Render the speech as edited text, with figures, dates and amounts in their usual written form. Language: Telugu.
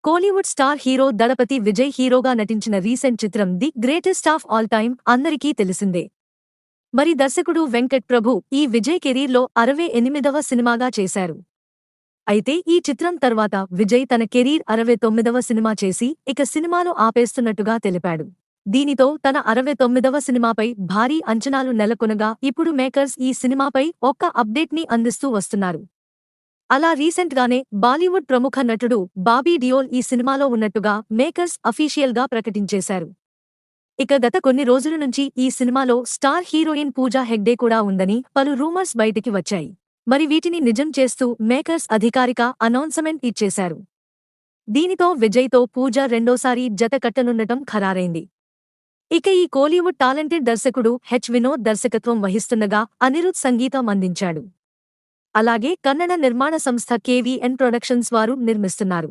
కోలీవుడ్ స్టార్ హీరో దళపతి విజయ్ హీరోగా నటించిన రీసెంట్ చిత్రం the greatest of all time అందరికీ తెలిసిందే. మరి దర్శకుడు వెంకట్ ప్రభు ఈ విజయ్ కెరీర్లో 68వ సినిమాగా చేశారు. అయితే ఈ చిత్రం తర్వాత విజయ్ తన కెరీర్ 69వ సినిమా చేసి ఇక సినిమాలు ఆపేస్తున్నట్టుగా తెలిపాడు. దీనితో తన 69వ సినిమాపై భారీ అంచనాలు నెలకొనగా ఇప్పుడు మేకర్స్ ఈ సినిమాపై ఒక్క అప్డేట్ ని అందిస్తూ వస్తున్నారు. అలా రీసెంట్ గానే బాలీవుడ్ ప్రముఖ నటుడు బాబీ డియోల్ ఈ సినిమాలో ఉన్నట్టుగా మేకర్స్ అఫీషియల్ గా ప్రకటించేశారు. ఇక గత కొన్ని రోజుల నుంచి ఈ సినిమాలో స్టార్ హీరోయిన్ పూజా హెగ్డే కూడా ఉందని పలు రూమర్స్ బయటికి వచ్చాయి. మరి వీటిని నిజం చేస్తూ మేకర్స్ అధికారిక అనౌన్స్మెంట్ ఇచ్చేశారు. దీనితో విజయ్ తో పూజ రెండోసారి జత కట్టనుండటం ఖరారైంది. ఇక ఈ కోలీవుడ్ టాలెంటెడ్ దర్శకుడు వినోద్ దర్శకత్వం వహిస్తుండగా అనిరుద్ సంగీతం అందించాడు. అలాగే కన్నడ నిర్మాణ సంస్థ KVN ప్రొడక్షన్స్ వారు నిర్మిస్తున్నారు.